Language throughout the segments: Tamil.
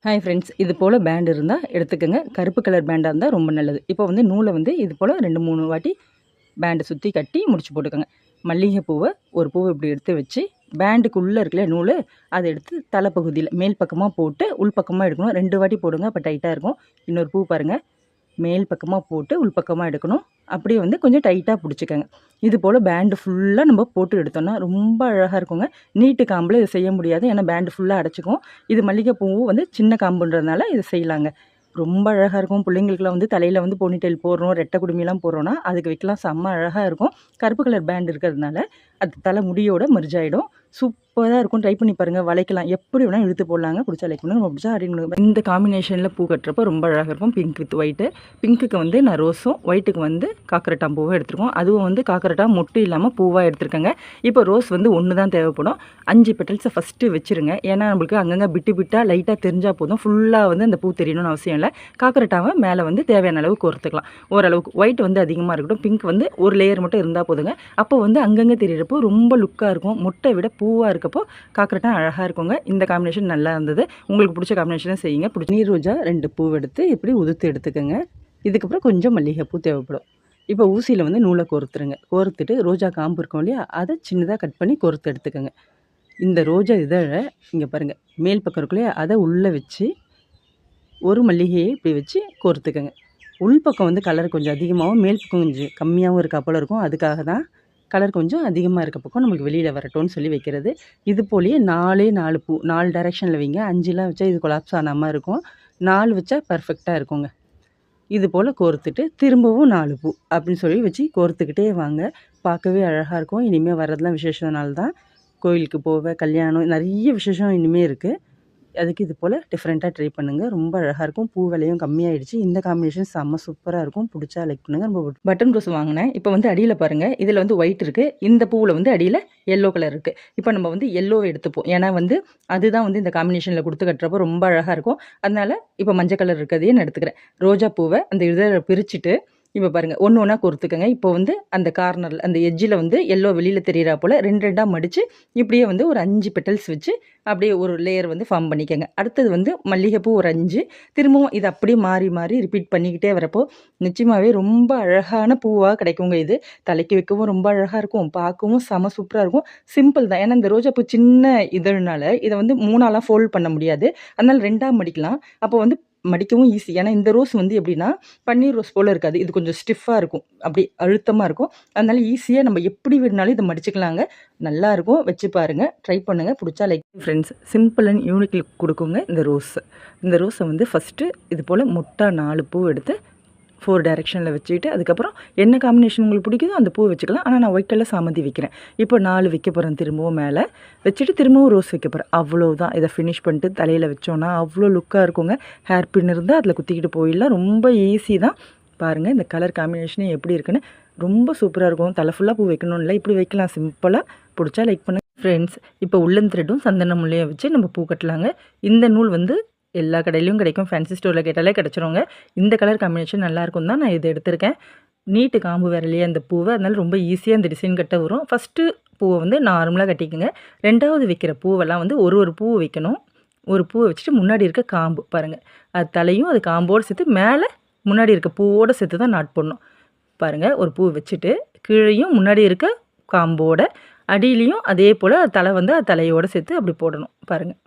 ஹாய் ஃப்ரெண்ட்ஸ், இது போல் பேண்ட் இருந்தால் எடுத்துக்கோங்க. கருப்பு கலர் பேண்டாக இருந்தால் ரொம்ப நல்லது. இப்போ வந்து நூலை வந்து இது போல் 2-3 வாட்டி பேண்டை சுற்றி கட்டி முடிச்சு போட்டுக்கோங்க. மல்லிகை பூவை ஒரு பூவை இப்படி எடுத்து வச்சு பேண்டுக்குள்ளே இருக்குல்ல நூல், அதை எடுத்து தலைப்பகுதியில் மேல் பக்கமாக போட்டு உள் பக்கமாக எடுக்கணும். 2 வாட்டி போடுங்க, அப்போ டைட்டாக இருக்கும். இன்னொரு பூ பாருங்கள், மேல் பக்கமாக போட்டு உள் பக்கமாக எடுக்கணும். அப்படியே வந்து கொஞ்சம் டைட்டாக பிடிச்சிக்கோங்க. இது போல் பேண்டு ஃபுல்லாக நம்ம போட்டு எடுத்தோம்னா ரொம்ப அழகாக இருக்குங்க. நீட்டு காம்பில் இதை செய்ய முடியாது, ஏன்னா பேண்டு ஃபுல்லாக அடைச்சிக்கும். இது மல்லிகைப்பூவும் வந்து சின்ன காம்புன்றதுனால இதை செய்யலாங்க. ரொம்ப அழகாக இருக்கும். பிள்ளைங்களுக்குலாம் வந்து தலையில் வந்து போனிடெயில் போடுறோம், ரெட்டை குடுமிலாம் போடுறோன்னா அதுக்கு வைக்கலாம், செம்ம அழகாக இருக்கும். கருப்பு கலர் பேண்ட் இருக்கிறதுனால அது தலை முடியோட மெர்ஜ் ஆகிடும். சூப்பராக இருக்கும். ட்ரை பண்ணி பாருங்கள். வளைக்கலாம், எப்படி வேணால் இழுத்து போடலாங்க. பிடிச்சா லைக் பண்ணுங்க, நம்ம பிடிச்சா அப்படின்னு. இந்த காம்பினேஷனில் பூ கட்டுறப்போ ரொம்ப அழகாக இருக்கும். Pink with white. பிங்க்குக்கு வந்து நான் ரோஸும், ஒயிட்டுக்கு வந்து காக்கரட்டான் பூவும் எடுத்துருக்கோம். அதுவும் வந்து காக்கரட்டா மொட்டு இல்லாமல் பூவாக எடுத்துருக்கேங்க. இப்போ ரோஸ் வந்து ஒன்று தான் தேவைப்படும். 5 பெட்டல்ஸை ஃபஸ்ட்டு வச்சுருங்க. ஏன்னா நம்மளுக்கு அங்கங்கே பிட்டு பிட்டாக லைட்டாக தெரிஞ்சால் போதும். ஃபுல்லாக வந்து அந்த பூ தெரியணும்னு அவசியம் இல்லை. காக்கரட்டாவை மேலே வந்து தேவையான அளவுக்கு கோர்த்துக்கலாம். ஓரளவுக்கு ஒயிட் வந்து அதிகமாக இருக்கட்டும். பிங்க் வந்து ஒரு லேயர் மட்டும் இருந்தால் போதுங்க. அப்போ வந்து அங்கங்கே தெரியிறப்போ ரொம்ப லுக்காக இருக்கும். மொட்டை விட பூவாக இருக்கப்போ காக்கரட்டான் அழகாக இருக்குங்க. இந்த காம்பினேஷன் நல்லா இருந்தது. உங்களுக்கு பிடிச்ச காம்பினேஷனை செய்யுங்க. பிடிச்ச நீர் ரோஜா 2 பூ எடுத்து இப்படி உதுத்து எடுத்துக்கோங்க. இதுக்கப்புறம் கொஞ்சம் மல்லிகைப்பூ தேவைப்படும். இப்போ ஊசியில் வந்து நூலை கோர்த்துருங்க. கோர்த்துட்டு ரோஜா காம்பு இருக்கும் இல்லையா, அதை சின்னதாக கட் பண்ணி கோர்த்து எடுத்துக்கோங்க. இந்த ரோஜா இதழை இங்கே பாருங்கள், மேல் பக்கம் இருக்கும் இல்லையா, அதை உள்ளே வச்சு ஒரு மல்லிகையை இப்படி வச்சு கோர்த்துக்கோங்க. உள் பக்கம் வந்து கலர் கொஞ்சம் அதிகமாகவும் மேல் பக்கம் கொஞ்சம் கம்மியாகவும் இருக்கா போல் இருக்கும். அதுக்காக தான் கலர் கொஞ்சம் அதிகமாக இருக்க பக்கம் நம்மளுக்கு வெளியில் வரட்டும்னு சொல்லி வைக்கிறது. இது போலேயே 4 பூ 4 டைரெக்ஷனில் வைங்க. 5லாம் வச்சா இது கொலாப்ஸ் ஆனாமல் இருக்கும். 4 வச்சா பர்ஃபெக்டாக இருக்குங்க. இது போல் கோர்த்துட்டு திரும்பவும் 4 பூ அப்படின்னு சொல்லி வச்சு கோர்த்துக்கிட்டே வாங்க. பார்க்கவே அழகாக இருக்கும். இனிமேல் வர்றதுலாம் விசேஷனால தான். கோயிலுக்கு போக, கல்யாணம், நிறைய விசேஷம் இனிமேல் இருக்குது. அதுக்கு இது போல் டிஃப்ரெண்ட்டாக ட்ரை பண்ணுங்கள். ரொம்ப அழகாக இருக்கும். பூ விலையும் கம்மியாகிடுச்சு. இந்த காம்பினேஷன் செம்ம சூப்பராக இருக்கும். பிடிச்சா லைக் பண்ணுங்கள். நம்ம பட்டன் ரோஸ் வாங்கினேன். இப்போ வந்து அடியில் பாருங்கள், இதில் வந்து ஒயிட் இருக்குது. இந்த பூவில் வந்து அடியில் எல்லோ கலர் இருக்குது. இப்போ நம்ம வந்து எல்லோவை எடுத்துப்போம். ஏன்னா வந்து அதுதான் வந்து இந்த காம்பினேஷனில் கொடுத்து கட்டுறப்போ ரொம்ப அழகாக இருக்கும். அதனால் இப்போ மஞ்சள் கலர் இருக்கிறதையே நான் எடுத்துக்கிறேன். ரோஜா பூவை அந்த இதில் பிரிச்சுட்டு இப்போ பாருங்கள், ஒன்று ஒன்றா கொடுத்துக்கங்க. இப்போ வந்து அந்த கார்னரில் அந்த எட்ஜில் வந்து எல்லோ வெளியில் தெரியிறா போல் 2 மடித்து இப்படியே வந்து ஒரு 5 பெட்டல்ஸ் வச்சு அப்படியே ஒரு லேயர் வந்து ஃபார்ம் பண்ணிக்கோங்க. அடுத்தது வந்து மல்லிகைப்பூ ஒரு 5, திரும்பவும் இது அப்படியே மாறி மாறி ரிப்பீட் பண்ணிக்கிட்டே வரப்போ நிச்சயமாகவே ரொம்ப அழகான பூவாக கிடைக்குங்க. இது தலைக்கு வைக்கவும் ரொம்ப அழகாக இருக்கும். பார்க்கவும் செம சூப்பராக இருக்கும். சிம்பிள் தான். ஏன்னா இந்த ரோஜா பூ சின்ன இதழ்னால இதை வந்து 3ஆலாம் ஃபோல்ட் பண்ண முடியாது. அதனால் 2ஆக மடிக்கலாம். அப்போ வந்து மடிக்கவும் ஈஸி. ஏன்னா இந்த ரோஸ் வந்து எப்படின்னா பன்னீர் ரோஸ் போல் இருக்காது. இது கொஞ்சம் ஸ்டிஃபாக இருக்கும், அப்படி அழுத்தமாக இருக்கும். அதனால ஈஸியாக நம்ம எப்படி வேணுனாலும் இதை மடிச்சுக்கலாங்க. நல்லாயிருக்கும். வச்சு பாருங்கள், ட்ரை பண்ணுங்கள். பிடிச்சா like. Friends, simple and unique look கொடுக்குங்க இந்த ரோஸ். இந்த ரோஸை வந்து ஃபஸ்ட்டு இது போல் முட்டா 4 பூ எடுத்து 4 டைரெக்ஷனில் வச்சுக்கிட்டு அதுக்கப்புறம் என்ன காம்பினேஷன் உங்களுக்கு பிடிக்குதோ அந்த பூ வச்சுக்கலாம். ஆனால் நான் ஒயிட் கலர் சாமந்தி வைக்கிறேன். இப்போ 4 வைக்க போகிறேன். திரும்பவும் மேலே வச்சுட்டு திரும்பவும் ரோஸ் வைக்க போகிறேன். அவ்வளோதான். இதை ஃபினிஷ் பண்ணிட்டு தலையில் வச்சோன்னா அவ்வளோ லுக்காக இருக்குங்க. ஹேர் பின் இருந்தால் அதில் குத்திக்கிட்டு போயிடலாம். ரொம்ப ஈஸி தான். பாருங்கள் இந்த கலர் காம்பினேஷனே எப்படி இருக்குன்னு. ரொம்ப சூப்பராக இருக்கும். தலை ஃபுல்லாக பூ வைக்கணும் இல்லை, இப்படி வைக்கலாம் சிம்பிளாக. பிடிச்சா லைக் பண்ணுங்கள். ஃப்ரெண்ட்ஸ், இப்போ உள்ளன் த்ரெட்டும் சந்தன முள்ளையும் வச்சு நம்ம பூ கட்டலாங்க. இந்த நூல் வந்து எல்லா கடையிலையும் கிடைக்கும். ஃபேன்சி ஸ்டோரில் கேட்டாலே கிடச்சிருங்க. இந்த கலர் காம்பினேஷன் நல்லாயிருக்கும் தான் நான் இதை எடுத்திருக்கேன். நீட்டு காம்பு வரலையே அந்த பூவை, அதனால ரொம்ப ஈஸியாக அந்த டிசைன் கட்ட வரும். ஃபஸ்ட்டு பூவை வந்து நார்மலாக கட்டிக்குங்க. 2வது வைக்கிற பூவெல்லாம் வந்து ஒரு பூவை வைக்கணும். ஒரு பூவை வச்சுட்டு முன்னாடி இருக்க காம்பு பாருங்கள், அது தலையும் அது காம்போடு சேர்த்து மேலே முன்னாடி இருக்க பூவோடு சேர்த்து தான் நாட் போடணும். பாருங்கள், ஒரு பூ வச்சுட்டு கீழேயும் முன்னாடி இருக்க காம்போட அடியிலையும் அதே போல் தலை வந்து அது தலையோடு சேர்த்து அப்படி போடணும். பாருங்கள்,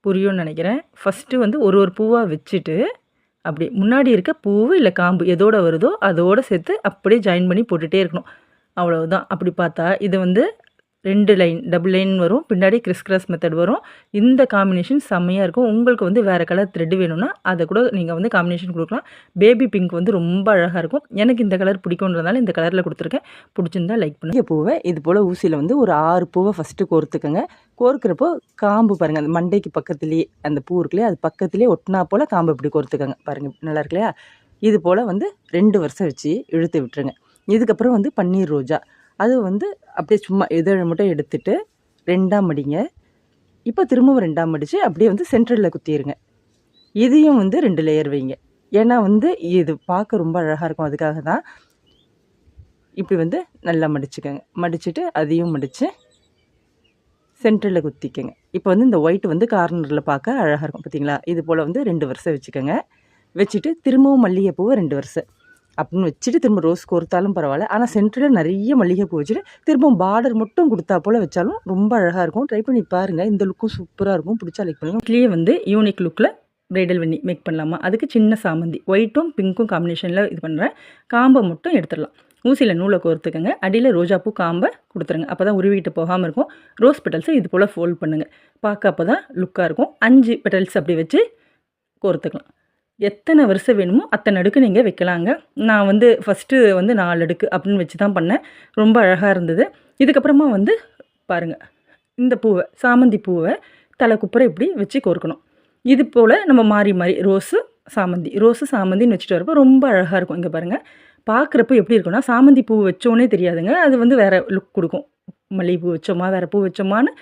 புரியும்னு நினைக்கிறேன். ஃபஸ்ட்டு வந்து ஒரு பூவாக வச்சுட்டு அப்படி முன்னாடி இருக்க பூவு இல்லை காம்பு எதோடு வருதோ அதோடு சேர்த்து அப்படியே ஜாயின் பண்ணி போட்டுகிட்டே இருக்கணும். அவ்வளவுதான். அப்படி பார்த்தா இது வந்து 2 லைன் டபுள் லைன் வரும். பின்னாடி கிறிஸ் மெத்தட் வரும். இந்த காம்பினேஷன் செம்மையாக இருக்கும். உங்களுக்கு வந்து வேறு கலர் த்ரெட் வேணும்னா அதை கூட நீங்கள் வந்து காம்பினேஷன் கொடுக்கலாம். பேபி பிங்க் வந்து ரொம்ப அழகாக இருக்கும். எனக்கு இந்த கலர் பிடிக்குன்றதுனால இந்த கலரில் கொடுத்துருக்கேன். பிடிச்சிருந்தா லைக் பண்ணுங்கள். பூவை இது போல் ஊசியில் வந்து ஒரு 6 பூவை ஃபஸ்ட்டு கோர்த்துக்கங்க. கோர்க்கிறப்போ காம்பு பாருங்கள், அந்த மண்டைக்கு பக்கத்துலேயே அந்த பூ இருக்குல்லையே, அது பக்கத்துலேயே ஒட்டினா போல் காம்பு இப்படி கோர்த்துக்கங்க. பாருங்கள், நல்லா இருக்கு இல்லையா? இது போல் வந்து 2 வருஷம் வச்சு இழுத்து விட்டுருங்க. இதுக்கப்புறம் வந்து பன்னீர் ரோஜா, அது வந்து அப்படியே சும்மா இதழை மட்டும் எடுத்துகிட்டு 2ஆக மடிங்க. இப்போ திரும்பவும் 2ஆக மடித்து அப்படியே வந்து சென்டரில் குத்திடுங்க. இதையும் வந்து 2 லேயர் வைங்க. ஏன்னா வந்து இது பார்க்க ரொம்ப அழகாக இருக்கும். அதுக்காக தான் இப்படி வந்து நல்லா மடிச்சுக்கோங்க. மடிச்சுட்டு அதையும் மடித்து சென்டரில் குத்திக்கங்க. இப்போ வந்து இந்த ஒயிட் வந்து கார்னரில் பார்க்க அழகாக இருக்கும் பார்த்தீங்களா. இது போல் வந்து 2 வரிசை வச்சுக்கோங்க. வச்சுட்டு திரும்பவும் மல்லிகைப்பூவை 2 வரிசை அப்படின்னு வச்சுட்டு திரும்ப ரோஸ் கோர்த்தாலும் பரவாயில்ல. ஆனால் சென்டரில் நிறைய மல்லிகைப்பூ வச்சுட்டு திரும்பவும் பார்டர் மட்டும் கொடுத்தா போல் வச்சாலும் ரொம்ப அழகாக இருக்கும். ட்ரை பண்ணி பாருங்கள். இந்த லுக்கும் சூப்பராக இருக்கும். பிடிச்சா லைக் பண்ணுங்கள். இதுலேயே வந்து யூனிக் லுக்கில் ப்ரைடல் வெண்ணி மேக் பண்ணலாமா. அதுக்கு சின்ன சாமந்தி ஒயிட்டும் பிங்க்கும் காம்பினேஷனில் இது பண்ணுறேன். காம்பை மட்டும் எடுத்துடலாம். ஊசியில் நூலை கோர்த்துக்கங்க. அடியில் ரோஜாப்பூ காம்பை கொடுத்துருங்க. அப்போ தான் உருவிட்டு போகாமல் இருக்கும். ரோஸ் பெட்டல்ஸை இது போல் ஃபோல்ட் பண்ணுங்கள். பார்க்க அப்போ தான் லுக்காக இருக்கும். 5 பெட்டல்ஸ் அப்படி வச்சு கோர்த்துக்கலாம். எத்தனை வரிசை வேணுமோ அத்தனை அடுக்கு நீங்கள் வைக்கலாங்க. நான் வந்து ஃபஸ்ட்டு வந்து 4 அடுக்கு அப்படின்னு வச்சு தான் பண்ணேன். ரொம்ப அழகாக இருந்தது. இதுக்கப்புறமா வந்து பாருங்கள், இந்த பூவை சாமந்தி பூவை தலை குப்புற இப்படி வச்சு கோர்க்கணும். இது போல் நம்ம மாறி மாறி ரோஸு சாமந்தின்னு வச்சுட்டு வரப்போ ரொம்ப அழகாக இருக்கும். இங்கே பாருங்கள், பார்க்குறப்ப எப்படி இருக்குன்னா சாமந்தி பூ வச்சோன்னே தெரியாதுங்க. அது வந்து வேறு லுக் கொடுக்கும். மல்லிகைப்பூ வச்சோமா வேறு பூ வச்சோமான்னு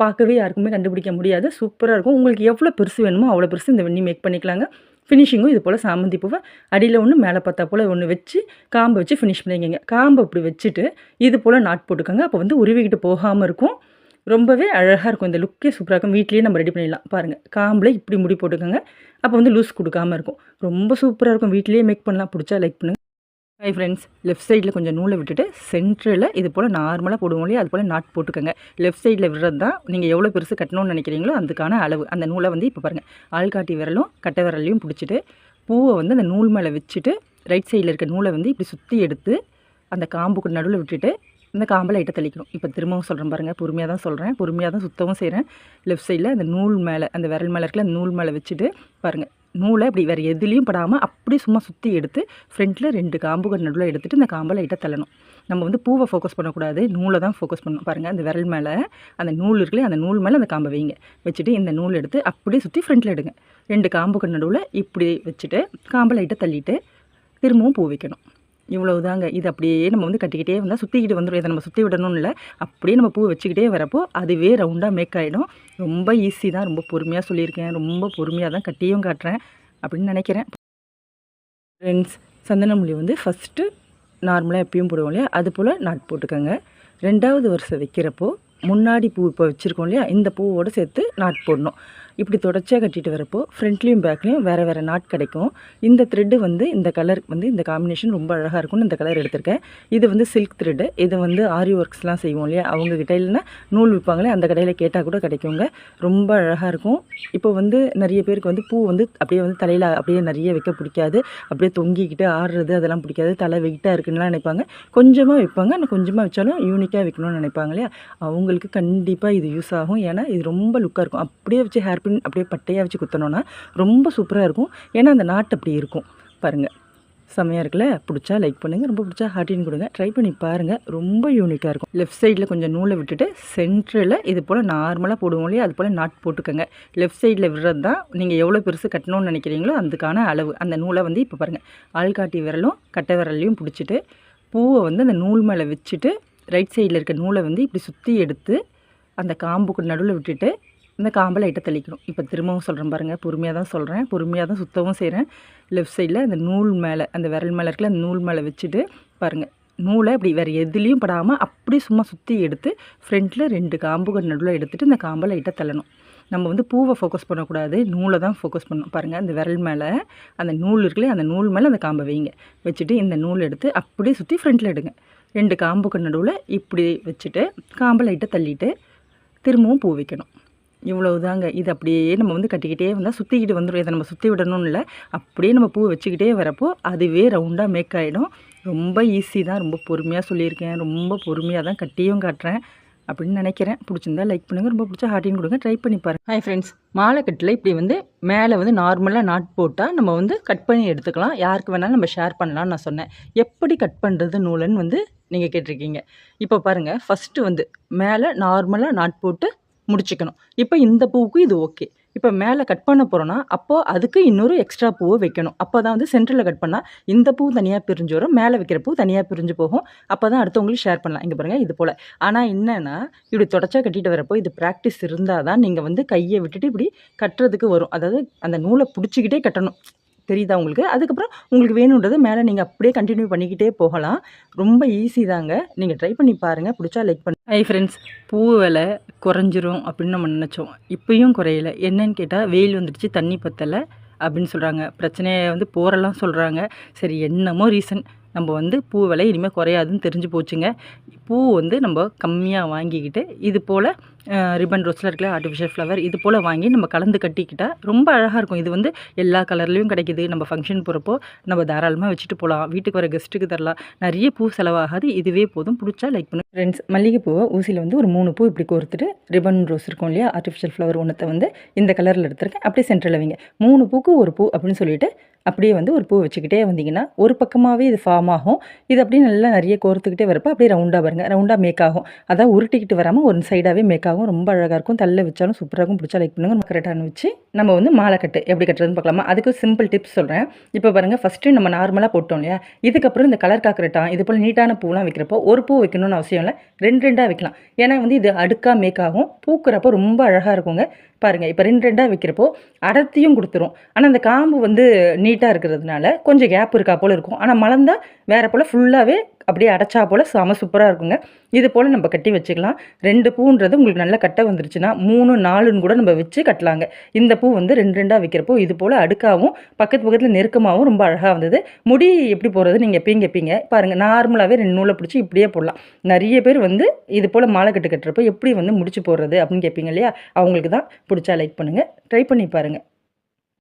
பார்க்கவே யாருக்குமே கண்டுபிடிக்க முடியாது. சூப்பராக இருக்கும். உங்களுக்கு எவ்வளோ பெருசு வேணுமோ அவ்வளோ பெருசு இந்த வெண்ணி மேக் பண்ணிக்கலாங்க. ஃபினிஷிங்கும் இது போல் சாமந்தி பூவை அடியில் ஒன்று மேலே பார்த்தா போல் ஒன்று வச்சு காம்பை வச்சு ஃபினிஷ் பண்ணிக்கங்க. காம்பை இப்படி வச்சுட்டு இது போல் நாட் போட்டுக்கோங்க. அப்போ வந்து உருவிக்கிட்டு போகாமல் இருக்கும். ரொம்பவே அழகாக இருக்கும். இந்த லுக்கே சூப்பராக இருக்கும். வீட்லேயே நம்ம ரெடி பண்ணிடலாம். பாருங்கள், காம்பில் இப்படி முடி போட்டுக்கோங்க. அப்போ வந்து லூஸ் கொடுக்காமல் இருக்கும். ரொம்ப சூப்பராக இருக்கும். வீட்லேயே மேக் பண்ணலாம். பிடிச்சா லைக் பண்ணுங்கள். ஹை ஃப்ரெண்ட்ஸ், லெஃப்ட் சைடில் கொஞ்சம் நூலை விட்டுட்டு சென்டரில் இது போல் நார்மலாக போடுவோம் இல்லையா, அது போல் நாட் போட்டுக்கோங்க. லெஃப்ட் சைடில் விடுறது தான் நீங்கள் எவ்வளோ பெருசு கட்டணும்னு நினைக்கிறீங்களோ அதுக்கான அளவு. அந்த நூலை வந்து இப்போ பாருங்கள், ஆள்காட்டி விரலும் கட்டை விரலையும் பிடிச்சிட்டு பூவை வந்து அந்த நூல் மேலே வச்சுட்டு ரைட் சைடில் இருக்க நூலை வந்து இப்படி சுற்றி எடுத்து அந்த காம்புக்கு நடுவில் விட்டுட்டு இந்த காம்பை லைட்டாக தெளிக்கணும். இப்போ திரும்பவும் சொல்கிறேன் பாருங்கள், பொறுமையாக தான் சொல்கிறேன், பொறுமையாக தான் சுத்தவும் செய்கிறேன். லெஃப்ட் சைடில் அந்த நூல் மேலே அந்த விரல் மேலே இருக்கல அந்த நூல் மேலே வச்சுட்டு பாருங்கள், நூலை இப்படி வேறு எதுலேயும் படாமல் அப்படியே சும்மா சுற்றி எடுத்து ஃப்ரண்ட்டில் 2 காம்புகள் நடுவில் எடுத்துகிட்டு இந்த காம்பை லைட்டாக தள்ளணும். நம்ம வந்து பூவை ஃபோக்கஸ் பண்ணக்கூடாது, நூலை தான் ஃபோக்கஸ் பண்ணணும். பாருங்கள், அந்த விரல் மேலே அந்த நூல் இருக்குல்லையே, அந்த நூல் மேலே அந்த காம்பை வைங்க. வச்சுட்டு இந்த நூல் எடுத்து அப்படியே சுற்றி ஃப்ரண்ட்டில் எடுங்க. 2 காம்புகள் நடுவில் இப்படி வச்சுட்டு காம்பை லைட்டாக தள்ளிட்டு திரும்பவும் பூ வைக்கணும். இவ்வளவு தாங்க. இது அப்படியே நம்ம வந்து கட்டிக்கிட்டே வந்தால் சுற்றிக்கிட்டு வந்துடும். இதை நம்ம சுற்றி விடணும்னு இல்லை, அப்படியே நம்ம பூ வச்சுக்கிட்டே வரப்போ அதுவே ரவுண்டாக மேக் ஆகிடும். ரொம்ப ஈஸி தான். ரொம்ப பொறுமையாக சொல்லியிருக்கேன். ரொம்ப பொறுமையாக தான் கட்டியும் காட்டுறேன் அப்படின்னு நினைக்கிறேன். ஃப்ரெண்ட்ஸ், சந்தனமுல்லி வந்து ஃபஸ்ட்டு நார்மலாக எப்பயும் போடுவோம் இல்லையா, அது போல் நாட் போட்டுக்கோங்க. 2வது வருஷம் வைக்கிறப்போ முன்னாடி பூ இப்போ வச்சுருக்கோம் இல்லையா, இந்த பூவோடு சேர்த்து நாட் போடணும். இப்படி தொடர்ச்சியாக கட்டிட்டு வரப்போ ஃப்ரண்ட்லேயும் பேக்லேயும் வேறு வேறு நாட் கிடைக்கும். இந்த த்ரெட்டு வந்து இந்த கலர் வந்து இந்த காம்பினேஷன் ரொம்ப அழகாக இருக்கும்னு இந்த கலர் எடுத்திருக்கேன். இது வந்து சில்க் த்ரெட்டு. இது வந்து ஆரி ஒர்க்ஸ்லாம் செய்வோம் இல்லையா, அவங்கக்கிட்ட இல்லைன்னா நூல் விற்பாங்களே அந்த கடையில் கேட்டால் கூட கிடைக்குங்க. ரொம்ப அழகாக இருக்கும். இப்போ வந்து நிறைய பேருக்கு வந்து பூ வந்து அப்படியே வந்து தலையில் அப்படியே நிறைய வைக்க பிடிக்காது. அப்படியே தொங்கிக்கிட்டு ஆடுறது அதெல்லாம் பிடிக்காது. தலை வெயிட்டாக இருக்குன்னுலாம் நினைப்பாங்க. கொஞ்சமாக வைப்பாங்க, ஆனால் கொஞ்சமாக வச்சாலும் யூனிக்காக வைக்கணும்னு நினைப்பாங்க இல்லையா, அவங்களுக்கு கண்டிப்பாக இது யூஸ் ஆகும். ஏன்னா இது ரொம்ப லுக்காக இருக்கும். அப்படியே வச்சு ஹேர் பின் அப்படியே பட்டையாக வச்சு குத்தணும்னா ரொம்ப சூப்பராக இருக்கும். ஏன்னா அந்த நாட்டு அப்படி இருக்கும். பாருங்கள், செம்மையாக இருக்குல்ல. பிடிச்சா லைக் பண்ணுங்கள், ரொம்ப பிடிச்சா ஹார்ட்டின் கொடுங்க. ட்ரை பண்ணி பாருங்கள், ரொம்ப யூனிக்காக இருக்கும். லெஃப்ட் சைடில் கொஞ்சம் நூலை விட்டுட்டு சென்டரில் இது போல் நார்மலாக போடுவோம் இல்லையா, அது போல் நாட் போட்டுக்கோங்க. லெஃப்ட் சைடில் விடுறது தான் நீங்கள் எவ்வளோ பெருசு கட்டணும்னு நினைக்கிறீங்களோ அதுக்கான அளவு. அந்த நூலை வந்து இப்போ பாருங்கள், ஆள்காட்டி விரலும் கட்டை விரலையும் பிடிச்சிட்டு பூவை வந்து அந்த நூல் மேலே வச்சுட்டு ரைட் சைடில் இருக்க நூலை வந்து இப்படி சுற்றி எடுத்து அந்த காம்புக்கு நடுவில் விட்டுட்டு இந்த காம்பை லைட்டாக தெளிக்கணும். இப்போ திரும்பவும் சொல்கிறேன் பாருங்கள், பொறுமையாக தான் சொல்கிறேன், பொறுமையாக தான் சுத்தவும் செய்கிறேன். லெஃப்ட் சைடில் அந்த நூல் மேலே அந்த விரல் மேலே இருக்கல அந்த நூல் மேலே வச்சுட்டு பாருங்கள், நூலை இப்படி வேறு எதுலேயும் படாமல் அப்படியே சும்மா சுற்றி எடுத்து ஃப்ரண்ட்டில் 2 காம்புகள் நடுவில் எடுத்துகிட்டு இந்த காம்பை லைட்டாக தள்ளணும். நம்ம வந்து பூவை ஃபோக்கஸ் பண்ணக்கூடாது, நூலை தான் ஃபோக்கஸ் பண்ணணும். பாருங்கள், அந்த விரல் மேலே அந்த நூல் இருக்குல்லையே, அந்த நூல் மேலே அந்த காம்பை வைங்க. வச்சுட்டு இந்த நூல் எடுத்து அப்படியே சுற்றி ஃப்ரண்ட்டில் எடுங்க. 2 காம்புகள் நடுவில் இப்படி வச்சுட்டு காம்பை லைட்டாக தள்ளிட்டு திரும்பவும் பூ வைக்கணும். இவ்வளவு தாங்க. இது அப்படியே நம்ம வந்து கட்டிக்கிட்டே வந்தால் சுற்றிக்கிட்டு வந்துடும். இதை நம்ம சுற்றி விடணும்னு இல்லை, அப்படியே நம்ம பூ வச்சுக்கிட்டே வரப்போ அதுவே ரவுண்டாக மேக் ஆகிடும். ரொம்ப ஈஸி தான். ரொம்ப பொறுமையாக சொல்லியிருக்கேன். ரொம்ப பொறுமையாக தான் கட்டியும் காட்டுறேன் அப்படின்னு நினைக்கிறேன். பிடிச்சிருந்தா லைக் பண்ணுங்கள், ரொம்ப பிடிச்சா ஹார்ட்டின் கொடுங்க. ட்ரை பண்ணி பாருங்கள். ஹாய் ஃப்ரெண்ட்ஸ், மாலை கட்டில் இப்படி வந்து மேலே வந்து நார்மலாக நாட் போட்டால் நம்ம வந்து கட் பண்ணி எடுத்துக்கலாம். யாருக்கு வேணாலும் நம்ம ஷேர் பண்ணலாம்னு நான் சொன்னேன். எப்படி கட் பண்ணுறது நூலன்னு வந்து நீங்கள் கேட்டிருக்கீங்க. இப்போ பாருங்கள், ஃபஸ்ட்டு வந்து மேலே நார்மலாக நாட் போட்டு முடிச்சுக்கணும். இப்போ இந்த பூவுக்கு இது ஓகே. இப்போ மேலே கட் பண்ண போகிறோன்னா அப்போது அதுக்கு இன்னொரு எக்ஸ்ட்ரா பூவை வைக்கணும். அப்போ தான் வந்து சென்டரில் கட் பண்ணால் இந்த பூ தனியாக பிரிஞ்சு வரும், மேலே வைக்கிற பூ தனியாக பிரிஞ்சு போகும். அப்போ தான் அடுத்தவங்களுக்கு ஷேர் பண்ணலாம். இங்கே பாருங்கள், இது போல். ஆனால் என்னென்னா இப்படி தொடச்சா கட்டிட்டு வரப்போ இது ப்ராக்டிஸ் இருந்தால் தான் நீங்கள் வந்து கையை விட்டுட்டு இப்படி கட்டுறதுக்கு வரும். அதாவது அந்த நூலை பிடிச்சிக்கிட்டே கட்டணும். தெரியுதா உங்களுக்கு? அதுக்கப்புறம் உங்களுக்கு வேணுன்றத மேலே நீங்கள் அப்படியே கண்டினியூ பண்ணிக்கிட்டே போகலாம். ரொம்ப ஈஸி தாங்க. நீங்கள் ட்ரை பண்ணி பாருங்கள். பிடிச்சா லைக் பண்ணு. ஹை ஃப்ரெண்ட்ஸ், பூ விலை குறைஞ்சிரும் அப்படின்னு நம்ம நினச்சோம். இப்பயும் குறையல. என்னன்னு கேட்டால் வெயில் வந்துடுச்சு, தண்ணி பத்தலை அப்படின்னு சொல்கிறாங்க. பிரச்சனையை வந்து போரெல்லாம் சொல்கிறாங்க. சரி, என்னமோ ரீசன் நம்ம வந்து பூ விலை இனிமேல் குறையாதுன்னு தெரிஞ்சு போச்சுங்க. பூ வந்து நம்ம கம்மியாக வாங்கிக்கிட்டு இது போல் ரிப்பன் ரோஸில் இருக்கல ஆர்டிஃபிஷியல் ஃப்ளவர் இது போல் வாங்கி நம்ம கலந்து கட்டிக்கிட்டால் ரொம்ப அழகாக இருக்கும். இது வந்து எல்லா கலர்லேயும் கிடைக்கிது. நம்ம ஃபங்க்ஷன் போகிறப்போ நம்ம தாராளமாக வச்சுட்டு போகலாம். வீட்டுக்கு வர கெஸ்ட்டுக்கு தரலாம். நிறைய பூ செலவாகாது. இதுவே போதும். பிடிச்சா லைக் பண்ணுங்கள் ஃப்ரெண்ட்ஸ். மல்லிகைப்பூவை ஊசியில் வந்து ஒரு 3 பூ இப்படி கோர்த்துட்டு ரிப்பன் ரோஸ் இருக்கும் இல்லையா, ஆர்டிஃபிஷியல் ஃப்ளவர் ஒன்றத்தை வந்து இந்த கலரில் எடுத்துருக்கேன். அப்படியே சென்டரில் வைங்க. 3 பூக்கு ஒரு பூ அப்படின்னு சொல்லிட்டு அப்படியே வந்து ஒரு பூ வச்சுக்கிட்டே வந்தீங்கன்னா ஒரு பக்கமாகவே இது ஃபார்ம் ஆகும். இது அப்படியே நல்லா நிறைய கோர்த்துக்கிட்டே வரப்போ அப்படியே ரவுண்டாக பாருங்கள், ரவுண்டாக மேக் ஆகும். அதான் உருட்டிக்கிட்டு வராமல் ஒரு சைடாகவே மேக் ஆகும். ரொம்ப அழகாக இருக்கும். தள்ள வச்சாலும் சூப்பராக இருக்கும். பிடிச்சா லைக் பண்ணுங்கள். கரெக்டான வச்சு நம்ம வந்து மாலை கட்டு எப்படி கட்டுறதுன்னு பார்க்கலாமா? அதுக்கு சிம்பிள் டிப்ஸ் சொல்கிறேன். இப்போ பாருங்கள், ஃபஸ்ட்டு நம்ம நார்மலாக போட்டோம் இல்லையா, இதுக்கப்புறம் இந்த கலர் காக்கரட்டான் இது போல் நீட்டான பூலாம் வைக்கிறப்போ ஒரு பூ வைக்கணும்னு அவசியம் இல்லை, 2 வைக்கலாம். ஏன்னா வந்து இது அடுக்காக மேக் ஆகும். பூக்கிறப்போ ரொம்ப அழகாக இருக்குங்க. பாருங்கள், இப்போ 2 வைக்கிறப்போ அடர்த்தியும் கொடுத்துரும். ஆனால் அந்த காம்பு வந்து நீட்டாக இருக்கிறதுனால கொஞ்சம் கேப் இருக்கா போல் இருக்கும். ஆனால் மலர்ந்தால் வேறு போல் ஃபுல்லாகவே அப்படியே அடைச்சா போல் செம சூப்பராக இருக்குங்க. இது போல் நம்ம கட்டி வச்சுக்கலாம். 2 பூன்றது உங்களுக்கு நல்ல கட்டை வந்துருச்சுன்னா 3, 4ன்னு கூட நம்ம வச்சு கட்டலாங்க. இந்த பூ வந்து 2 வைக்கிறப்போ இது போல் அடுக்காகவும் பக்கத்தில் நெருக்கமாகவும் ரொம்ப அழகாக வந்தது. முடி எப்படி போடுறது நீங்கள் எப்பயும் கேட்பீங்க. பாருங்கள், நார்மலாகவே 2 நூலை பிடிச்சி இப்படியே போடலாம். நிறைய பேர் வந்து இது போல் மாலை கட்டு கட்டுறப்போ எப்படி வந்து முடிச்சு போடுறது அப்படின்னு கேட்பீங்க இல்லையா, அவங்களுக்கு தான். பிடிச்சா லைக் பண்ணுங்கள். ட்ரை பண்ணி பாருங்கள்.